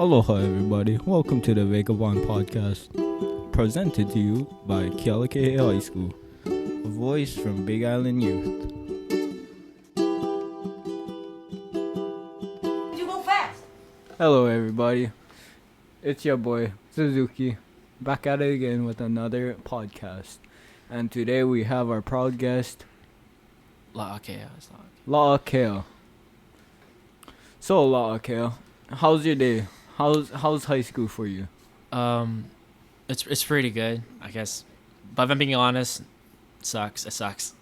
Aloha, everybody. Welcome to the Vagabond Podcast, presented to you by Kealakea High School, a voice from Big Island youth. You go fast. Hello, everybody. It's your boy, Suzuki, back at it again with another podcast. And today we have our proud guest, La'akea. So, La'akea, how's your day? How's high school for you? It's pretty good, I guess. But if I'm being honest, it sucks.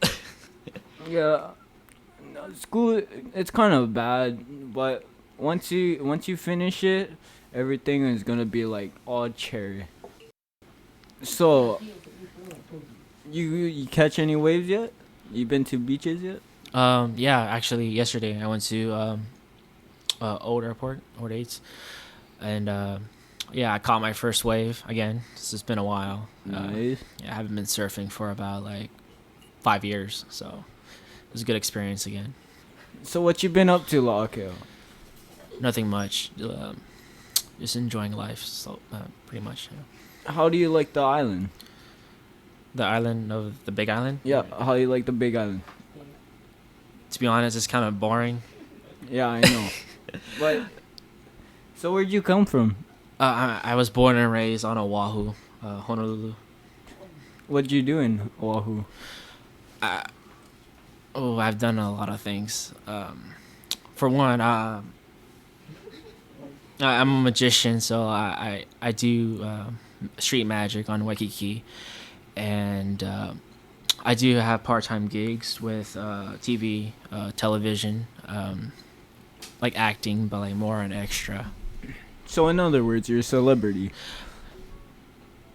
Yeah, no, school, it's kind of bad, but once you finish it, everything is gonna be like all cherry. So, you catch any waves yet? You been to beaches yet? Yeah, actually yesterday I went to Old 8, and yeah, I caught my first wave again. It's been a while. Nice. Yeah, I haven't been surfing for about like 5 years, so it was a good experience again. So what you been up to, La'akea? Nothing much. Just enjoying life. So pretty much. Yeah. How do you like the island? The island of the Big Island. Yeah, how you like the Big Island? To be honest, it's kind of boring. Yeah, I know. But so where'd you come from? I was born and raised on Oahu, Honolulu. What'd you do in Oahu? I've done a lot of things. For one, I'm a magician, so I do street magic on Waikiki, and I do have part-time gigs with TV, television, like acting, but like more an extra. So in other words, you're a celebrity.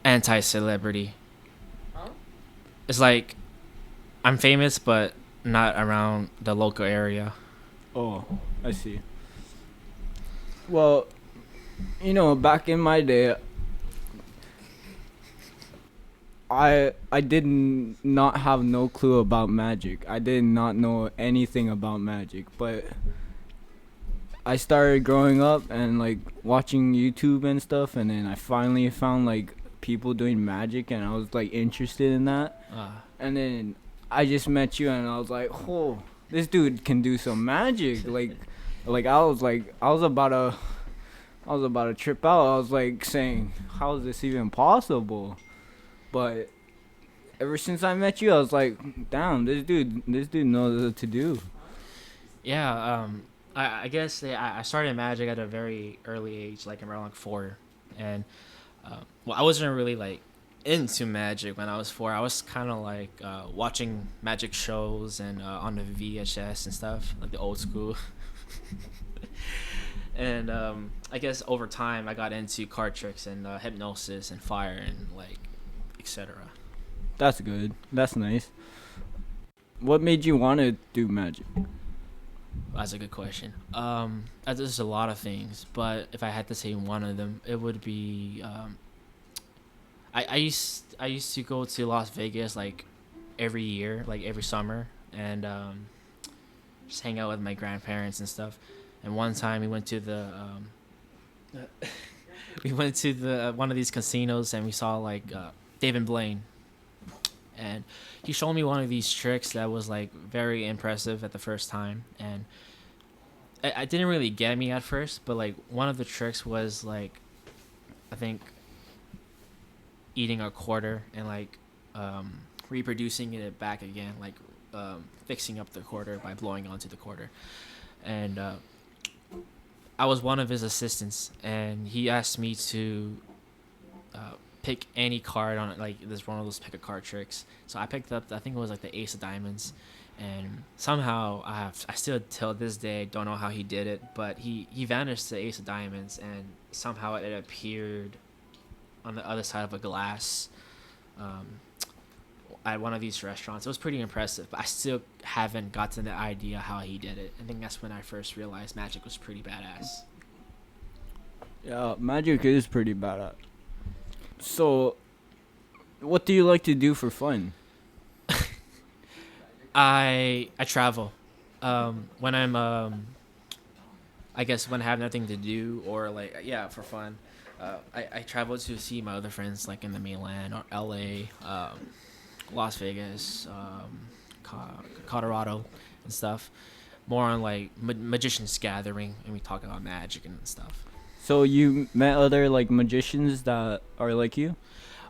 Anti-celebrity. It's like I'm famous, but not around the local area. Oh, I see. Well, back in my day, I did not have no clue about magic. I did not know anything about magic, but I started growing up and like watching YouTube and stuff, and then I finally found like people doing magic, and I was like interested in that. And then I just met you, and I was like, "Oh, this dude can do some magic!" Like I was about to trip out. I was like saying, "How is this even possible?" But ever since I met you, I was like, "Damn, this dude knows what to do." Yeah. I guess I started magic at a very early age, like around like 4, and I wasn't really like into magic when I was 4. I was kind of like watching magic shows and on the VHS and stuff, like the old school. And I guess over time I got into card tricks and hypnosis and fire and like etc. That's good. That's nice. What made you want to do magic? That's a good question. There's a lot of things, but if I had to say one of them, it would be I used to go to Las Vegas like every year, like every summer, and just hang out with my grandparents and stuff. And one time we went to the one of these casinos, and we saw like David Blaine, and he showed me one of these tricks that was like very impressive at the first time, and I didn't really get me at first, but like one of the tricks was like, I think, eating a quarter and like reproducing it back again, like fixing up the quarter by blowing onto the quarter. And I was one of his assistants, and he asked me to pick any card on it, like this one of those pick a card tricks. So I picked up, I think it was like the Ace of Diamonds, and somehow I still till this day don't know how he did it, but he vanished the Ace of Diamonds, and somehow it appeared on the other side of a glass at one of these restaurants. It was pretty impressive, but I still haven't gotten the idea how he did it. I think that's when I first realized magic was pretty badass. Yeah, magic is pretty badass. So, what do you like to do for fun? I travel. When I'm I guess when I have nothing to do or like yeah for fun, I travel to see my other friends like in the mainland or L.A., Las Vegas, Colorado, and stuff. More on like magicians gathering, and we talk about magic and stuff. So you met other like magicians that are like you?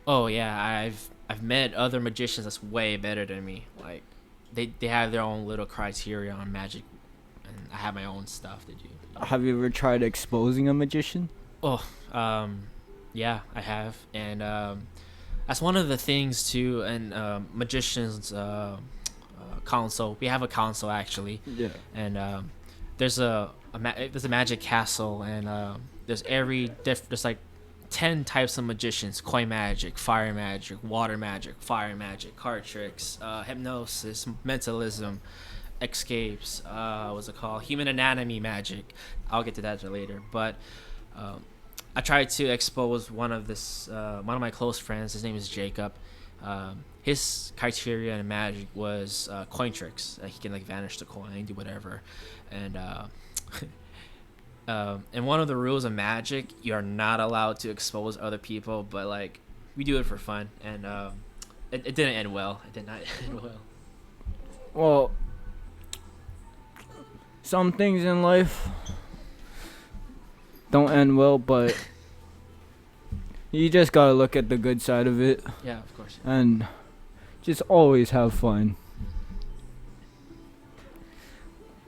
Oh yeah, I've met other magicians that's way better than me. Like they have their own little criteria on magic, and I have my own stuff to do. Have you ever tried exposing a magician? Oh, yeah, I have, and that's one of the things too. And magicians council, we have a council actually, Yeah. and there's there's a magic castle, and there's like 10 types of magicians: coin magic, fire magic, water magic, fire magic, card tricks, hypnosis, mentalism, escapes, what's it called, human anatomy magic. I'll get to that later, but I tried to expose one of my close friends. His name is Jacob. His criteria in magic was coin tricks. He can like vanish the coin, do whatever, and and one of the rules of magic, you're not allowed to expose other people, but like we do it for fun, and it didn't end well. It did not end well. Well, some things in life don't end well, but you just gotta look at the good side of it Yeah, of course. and just always have fun.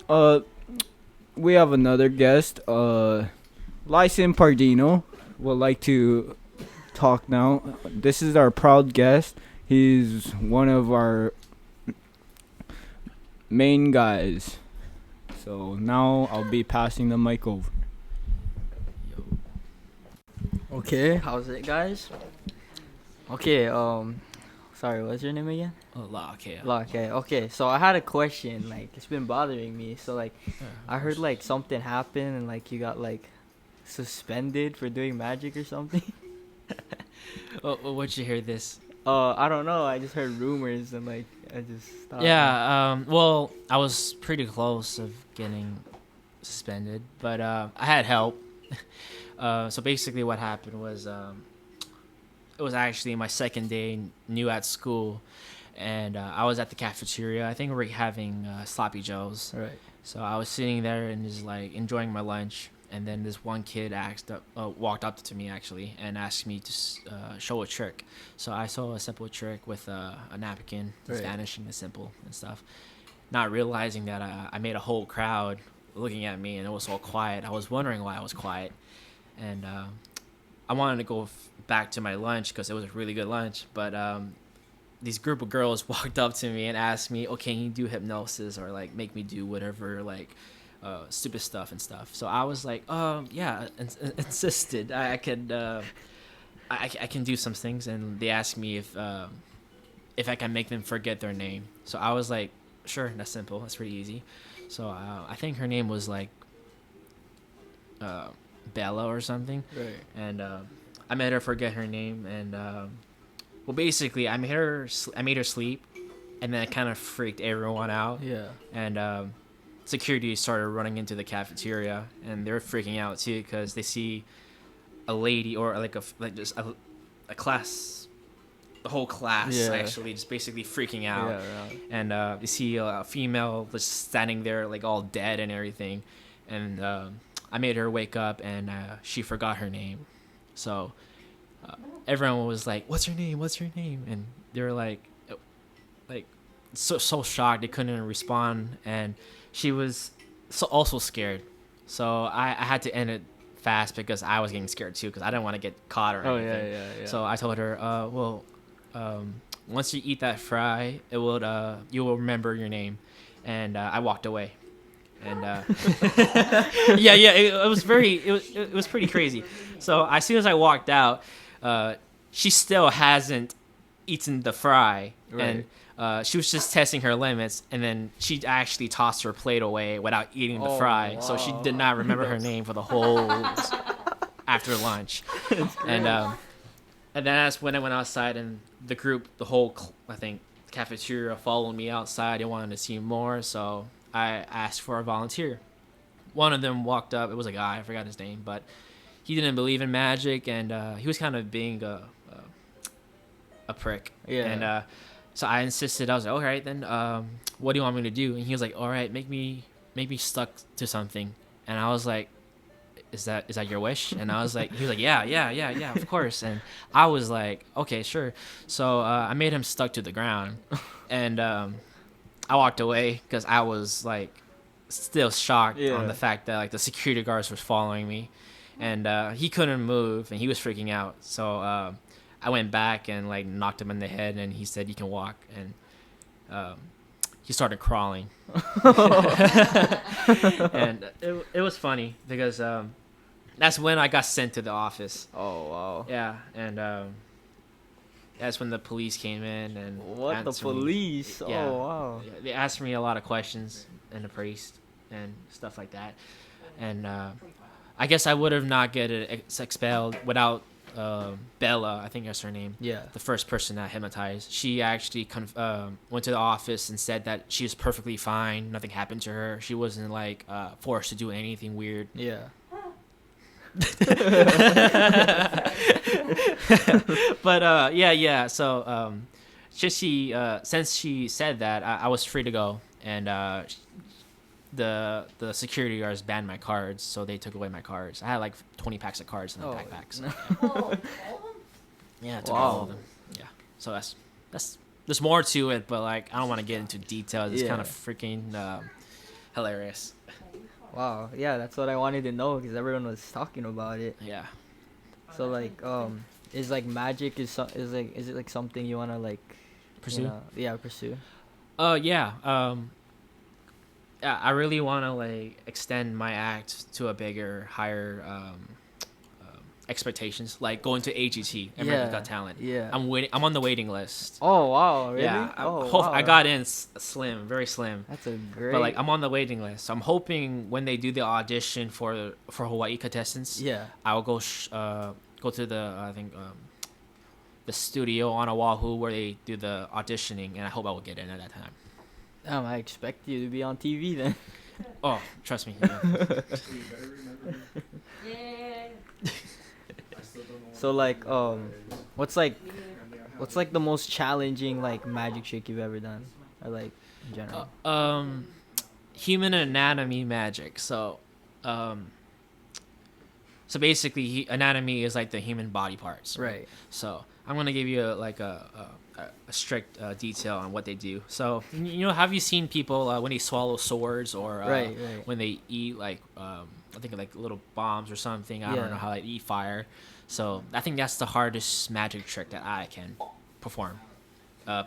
Uh, we have another guest. Lyson Pardino would like to talk now. This is our proud guest. He's one of our main guys. So now I'll be passing the mic over. Okay, how's it, guys? Okay, sorry, what's your name again? Oh, okay. Okay, so I had a question, like, it's been bothering me. So, like, I heard, like, something happened and, like, you got, like, suspended for doing magic or something. Oh, where'd you hear this? I don't know, I just heard rumors and, like, I just thought. Yeah, well, I was pretty close of getting suspended, but I had help. So basically what happened was it was actually my second day new at school, and I was at the cafeteria. I think we were having sloppy joes. Right. So I was sitting there and just like enjoying my lunch, and then this one kid walked up to me actually and asked me to show a trick. So I saw a simple trick with a napkin, just Right. vanishing the simple and stuff, not realizing that I made a whole crowd looking at me and it was all quiet. I was wondering why I was quiet, and I wanted to go back to my lunch because it was a really good lunch, but these group of girls walked up to me and asked me, "Oh, can you do hypnosis or like make me do whatever like stupid stuff and stuff?" So I was like, yeah, insisted I could I can do some things, and they asked me if I can make them forget their name. So I was like, sure, that's simple, that's pretty easy. So I think her name was like Bella or something. Right. And I made her forget her name, and well, basically, I made her sleep, and then it kind of freaked everyone out. Yeah. And security started running into the cafeteria, and they're freaking out too because they see a lady or like just a class, the whole class Yeah. actually just basically freaking out. Yeah. And they see a female just standing there like all dead and everything, and I made her wake up, and she forgot her name. So everyone was like, "What's her name? What's her name?" And they were like so shocked they couldn't respond, and she was also scared. So I had to end it fast because I was getting scared too because I didn't want to get caught or Oh anything. yeah. So I told her, once you eat that fry, it will you will remember your name, and I walked away. And it was pretty crazy. So as soon as I walked out, she still hasn't eaten the fry, Right. and she was just testing her limits, and then she actually tossed her plate away without eating the Oh, fry. So she did not remember her name for the whole after lunch. And then that's when I went outside, and the group, I think cafeteria followed me outside. They wanted to see more, so I asked for a volunteer. one of them walked up. It was a guy. I forgot his name, but he didn't believe in magic, and he was kind of being a prick. Yeah. And so I insisted. I was like, all right, then what do you want me to do? And he was like, all right, make me stuck to something. And I was like, is that your wish? And I was like, he was like, yeah, of course. And I was like, okay, sure. So I made him stuck to the ground, and I walked away because I was like still shocked on the fact that like the security guards was following me, and he couldn't move and he was freaking out. So I went back and like knocked him in the head, and he said, you can walk. And he started crawling. And it was funny because that's when I got sent to the office. Oh wow. Yeah, and that's when the police came in and What, the answered me. police? Yeah. Oh wow. Yeah, they asked me a lot of questions, and the priest and stuff like that. And I guess I would have not get it expelled without Bella, I think that's her name. Yeah. The first person that hypnotized. She actually went to the office and said that she was perfectly fine. Nothing happened to her. She wasn't like forced to do anything weird. Yeah. But yeah. So since she said that, I was free to go, and the security guards banned my cards, so they took away my cards. I had like 20 packs of cards in the backpacks. Yeah, I took all of them. Yeah, so that's there's more to it, but like I don't want to get into details. It's kind of freaking hilarious. Wow. Yeah, that's what I wanted to know because everyone was talking about it. Yeah. So like, is like magic is it like something you wanna like Pursue? Pursue. Yeah. I really want to like extend my act to a bigger, higher expectations, like going to AGT, America's Got Talent. Yeah. I'm on the waiting list. Oh wow, really? Yeah. Oh, wow. I got in slim, very slim. That's a great. But like I'm on the waiting list. So I'm hoping when they do the audition for Hawaii contestants, I will go to the I think the studio on Oahu where they do the auditioning, and I hope I will get in at that time. I expect you to be on TV then. Oh, trust me. Yeah. So like, what's like the most challenging like magic trick you've ever done, or like in general? Human anatomy magic. So basically, anatomy is like the human body parts. Right. So I'm gonna give you a strict detail on what they do. So have you seen people when they swallow swords or right. when they eat like I think like little bombs or something? I don't know how they eat fire. So I think that's the hardest magic trick that I can perform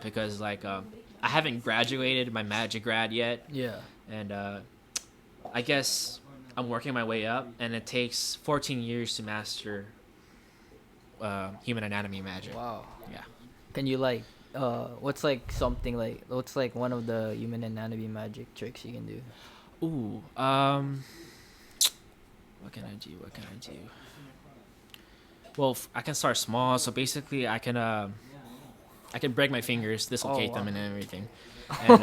because like I haven't graduated my magic grad yet. Yeah. And I guess I'm working my way up, and it takes 14 years to master human anatomy magic. Wow. Yeah. Can you like what's like one of the human anatomy magic tricks you can do? Ooh. What can I do? Well, I can start small. So basically, I can break my fingers, dislocate them, and everything. And,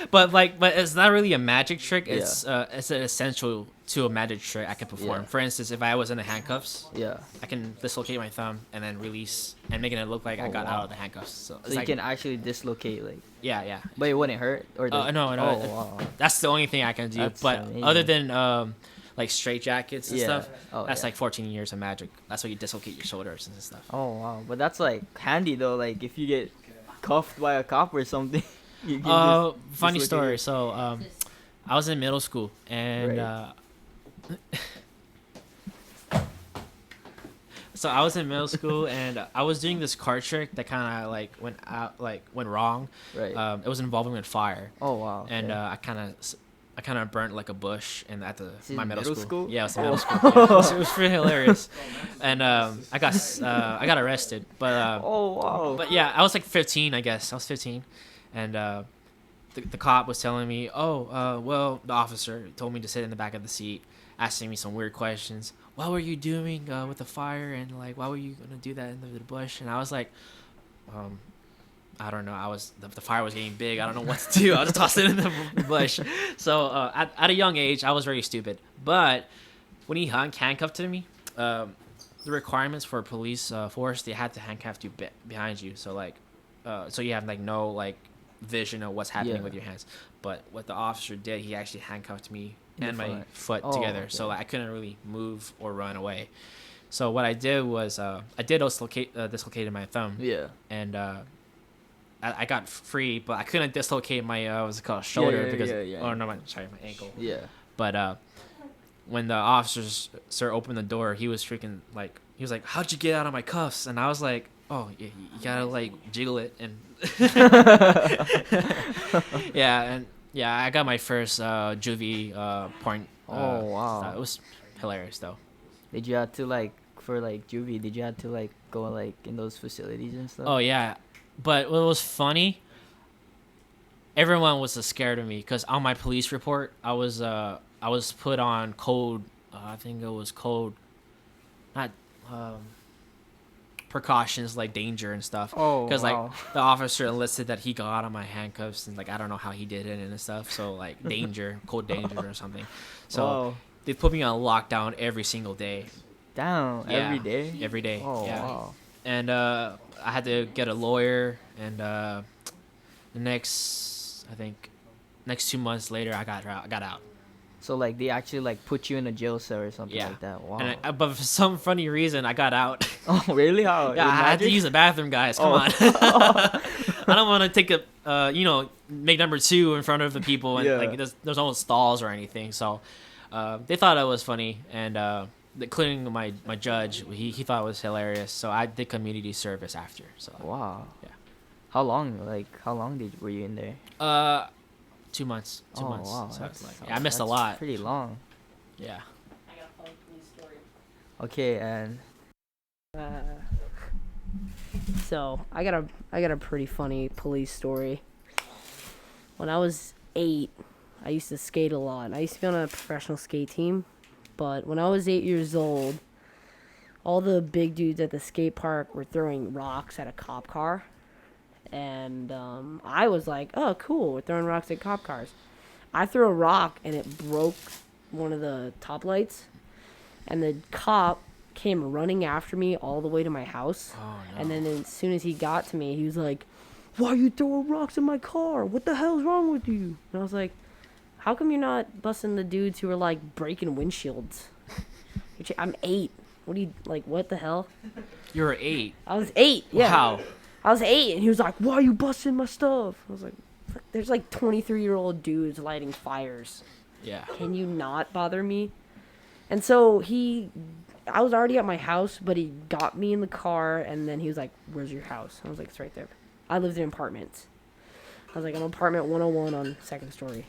but it's not really a magic trick. It's it's an essential to a magic trick I can perform. For instance, if I was in the handcuffs, I can dislocate my thumb and then release and making it look like I got out of the handcuffs. So you can actually dislocate like. Yeah. But it wouldn't hurt, or no. Oh, wow. That's the only thing I can do. That's but amazing. other than like straight jackets and stuff, that's yeah. like 14 years of magic. That's why you dislocate your shoulders and stuff. Oh wow, but that's like handy though. Like if you get cuffed by a cop or something. You can Funny story. So I was in middle school, and so I was in middle school, and I was doing this card trick that kind of like went wrong. Right. It was involving with fire. Oh wow. And I kind of burnt like a bush and at my middle school. Yeah, it was in Oh. middle school. Yeah. It was pretty hilarious, and I got arrested. But oh wow. But yeah, I was like 15, I guess. I was 15, and the cop was telling me, well, the officer told me to sit in the back of the seat, asking me some weird questions. What were you doing with the fire, and like why were you gonna do that in the bush? And I was like, I don't know. The fire was getting big. I don't know what to do. I just tossed it in the bush. So at a young age, I was very stupid. But when he handcuffed me, the requirements for police force, they had to handcuff you behind you. So like, so you have like no like vision of what's happening with your hands. But what the officer did, he actually handcuffed me and my foot together. Okay. So like, I couldn't really move or run away. So what I did was I did dislocated my thumb. Yeah. And I got free, but I couldn't dislocate my what's it called, shoulder because oh no, my ankle. Yeah. But when the officers opened the door, he was freaking like, he was like, "How'd you get out of my cuffs?" And I was like, "Oh, you gotta like jiggle it." And yeah, I got my first juvie point. Oh wow, it was hilarious though. Did you have to like for like juvie? Did you have to like go like in those facilities and stuff? Oh yeah, but what was funny, everyone was scared of me because on my police report, I was put on code. I think it was code, not precautions like danger and stuff. Oh, because wow. like the officer enlisted that he got out of my handcuffs and like I don't know how he did it and stuff. So like danger, code danger or something. So. Whoa. They put me on lockdown every single day. Down every day? Every day. Oh, yeah. Wow. And I had to get a lawyer, and the next 2 months later, I got out. So like they actually like put you in a jail cell or something Yeah. like that. Wow. And but for some funny reason, I got out. Oh really? How? Yeah, I had to use the bathroom, guys. Come on. I don't want to take make number 2 in front of the people, and like there's no stalls or anything. So. They thought it was funny, and including my judge, he thought it was hilarious. So I did community service after. So wow. Yeah. How long were you in there? 2 months. 2 months. Wow. So I missed a lot. Pretty long. Yeah. I got a funny police story. Okay, and So I got a pretty funny police story. When I was 8, I used to skate a lot. I used to be on a professional skate team, but when I was 8 years old, all the big dudes at the skate park were throwing rocks at a cop car, and I was like, "Oh, cool! We're throwing rocks at cop cars." I threw a rock and it broke one of the top lights, and the cop came running after me all the way to my house. Oh, no. And then as soon as he got to me, he was like, "Why are you throwing rocks in my car? What the hell's wrong with you?" And I was like, "How come you're not busting the dudes who are like breaking windshields?" I'm 8. What do you like? What the hell? You were 8. I was 8. Yeah. Wow. I was 8, and he was like, "Why are you busting my stuff?" I was like, "There's like 23-year-old dudes lighting fires. Yeah. Can you not bother me?" And so I was already at my house, but he got me in the car, and then he was like, "Where's your house?" I was like, "It's right there." I lived in apartments. I was like, "I'm apartment 101 on 2nd story."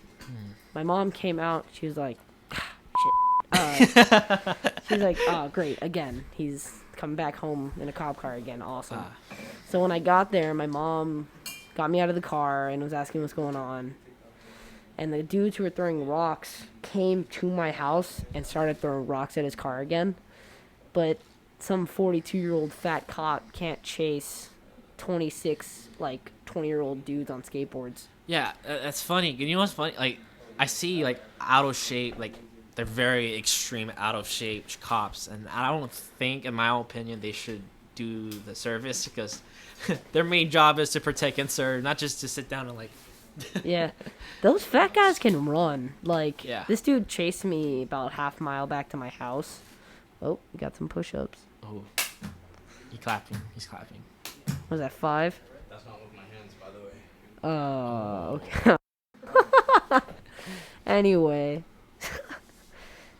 My mom came out. She was like, shit. She was like, "Oh, great. Again. He's coming back home in a cop car again. Awesome." So when I got there, my mom got me out of the car and was asking what's going on. And the dudes who were throwing rocks came to my house and started throwing rocks at his car again. But some 42-year-old fat cop can't chase 26, 20-year-old dudes on skateboards. Yeah, that's funny. You know what's funny? Like, I see, like, out of shape, like, they're very extreme out of shape cops. And I don't think, in my opinion, they should do the service because their main job is to protect and serve, not just to sit down and, like... Yeah. Those fat guys can run. Yeah. This dude chased me about half mile back to my house. Oh, we got some push-ups. Oh. He's clapping. Was that 5? That's not with my hands, by the way. Oh, okay. Anyway.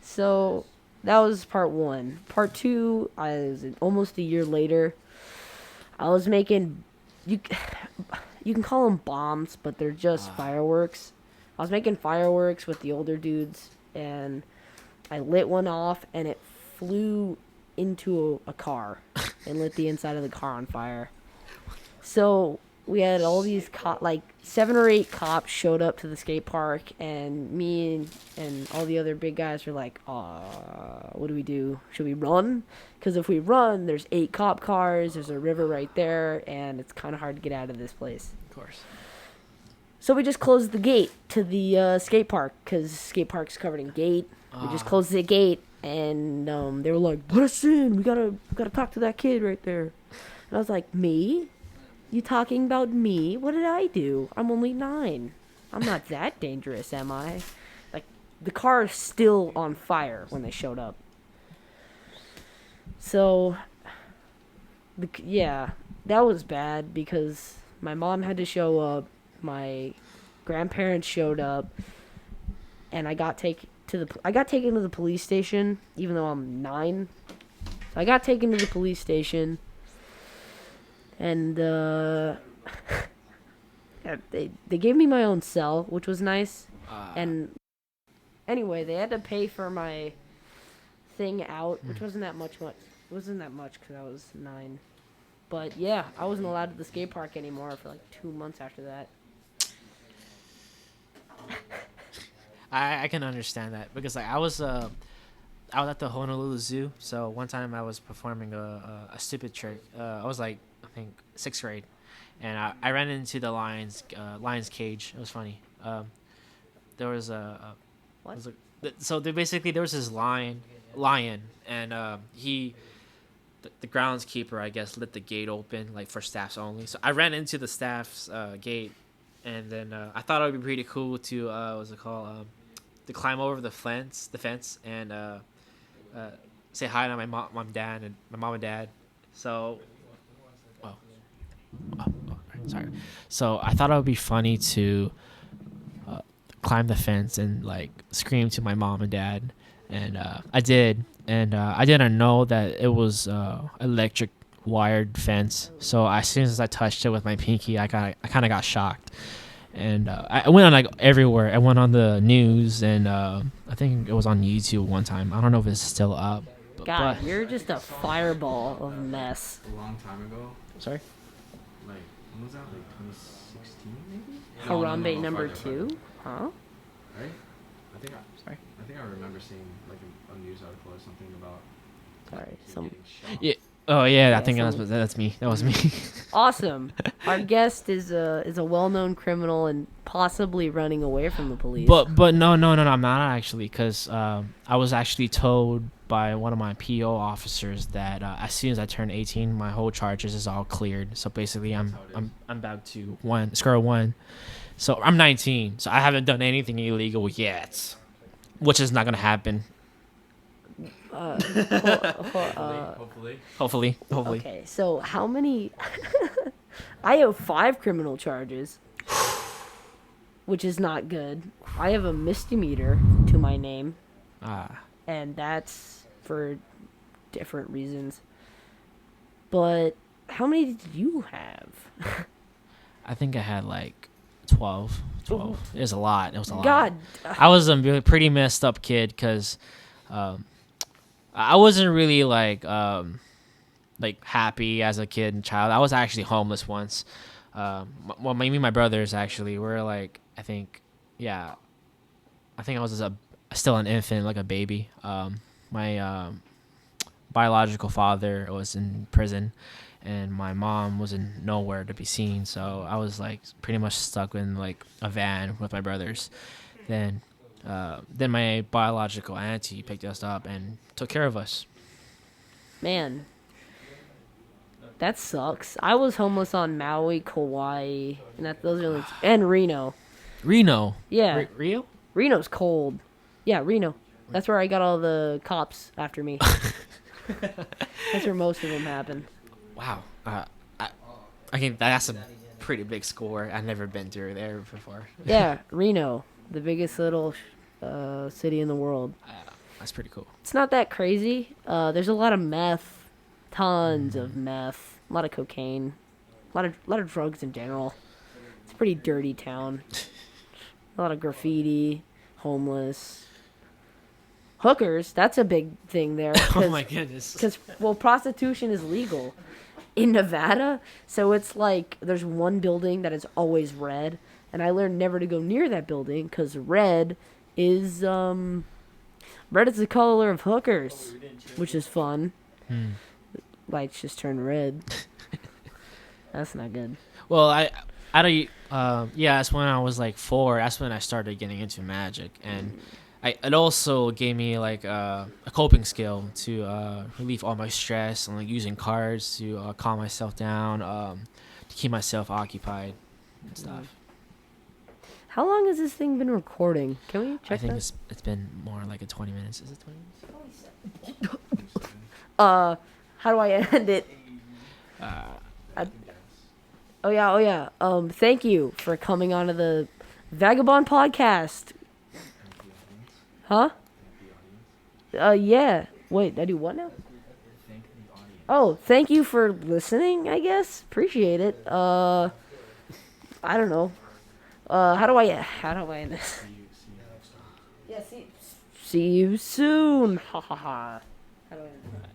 So, that was part 1. Part 2, almost a year later. I was making... You can call them bombs, but they're just fireworks. I was making fireworks with the older dudes, and I lit one off, and it flew into a car and lit the inside of the car on fire. So we had all these like 7 or 8 cops showed up to the skate park, and me and all the other big guys were like, what do we do? Should we run? Because if we run, there's 8 cop cars, there's a river right there, and it's kind of hard to get out of this place. Of course. So we just closed the gate to the skate park, because skate park's covered in gate. We just closed the gate, and they were like, let us in, we gotta talk to that kid right there. And I was like, me? You talking about me? What did I do? I'm only 9. I'm not that dangerous, am I? Like, the car is still on fire when they showed up. So, yeah, that was bad because my mom had to show up, my grandparents showed up, and I got taken to the police station, even though I'm 9. So I got taken to the police station. And they gave me my own cell, which was nice. And anyway, they had to pay for my thing out, which wasn't that much. Wasn't that much because I was 9. But yeah, I wasn't allowed to the skate park anymore for like 2 months after that. I can understand that because like I was at the Honolulu Zoo. So one time I was performing a stupid trick. I was like, I think 6th grade, and I ran into the lion's cage. It was funny. There was What? So there was this lion, and the groundskeeper, I guess, lit the gate open like for staffs only. So I ran into the staff's gate, and then I thought it would be pretty cool to what's it called, to climb over the fence, and say hi to my mom and dad. So. Sorry. So I thought it would be funny to climb the fence and like scream to my mom and dad, and I did, and I didn't know that it was electric wired fence. So as soon as I touched it with my pinky, I kind of got shocked, and I went on like everywhere. I went on the news, and I think it was on YouTube one time. I don't know if it's still up. God, you're just a fireball of mess. A long time ago. Sorry. Like, when was that? Like 2016, maybe? Harambe number farther. 2? Huh? Right? I think I remember seeing like a news article or something about. Sorry, you some. getting shot. Yeah. Oh yeah, Yeah, I think that's me. That was me. Awesome. Our guest is a well-known criminal and possibly running away from the police. But no, I'm not actually, because I was actually told by one of my PO officers that as soon as I turn 18, my whole charges is all cleared. So basically, I'm back to square one. So I'm 19, so I haven't done anything illegal yet, which is not gonna happen. Hopefully. Okay, so how many? I have 5 criminal charges, which is not good. I have a misdemeanor to my name, and that's for different reasons. But how many did you have? I think I had like 12. It was a lot. God. I was a pretty messed up kid because I wasn't really like happy as a kid and child. I was actually homeless once. Well, me and my brothers actually were like, I think I was still an infant, like a baby. My biological father was in prison, and my mom was in nowhere to be seen. So I was like pretty much stuck in like a van with my brothers. Then my biological auntie picked us up and took care of us. Man, that sucks. I was homeless on Maui, Kauai, and Reno. Reno. Yeah. Rio? Reno's cold. Yeah, Reno. That's where I got all the cops after me. That's where most of them happen. Wow. I think that's a pretty big score. I've never been through there before. Yeah, Reno, the biggest little city in the world. That's pretty cool. It's not that crazy. There's a lot of meth, tons of meth, a lot of cocaine, a lot of drugs in general. It's a pretty dirty town. A lot of graffiti, homeless, hookers. That's a big thing there. Oh my goodness. Because prostitution is legal, in Nevada. So it's like there's one building that is always red, and I learned never to go near that building because red is the color of hookers, which is fun. Lights just turn red. That's not good. Well, I don't. Yeah, that's when I was like 4. That's when I started getting into magic, and it also gave me like a coping skill to relieve all my stress and like using cards to calm myself down, to keep myself occupied and stuff. How long has this thing been recording? Can we check I think that? it's been more like 20 minutes. Is it 20 minutes? How do I end it? Oh yeah. Thank you for coming onto the Vagabond podcast. Huh? Yeah. Wait, I do what now? Oh, thank you for listening, I guess. Appreciate it. I don't know. How do I end this? Yeah, see you soon. Ha ha ha. How do I end it?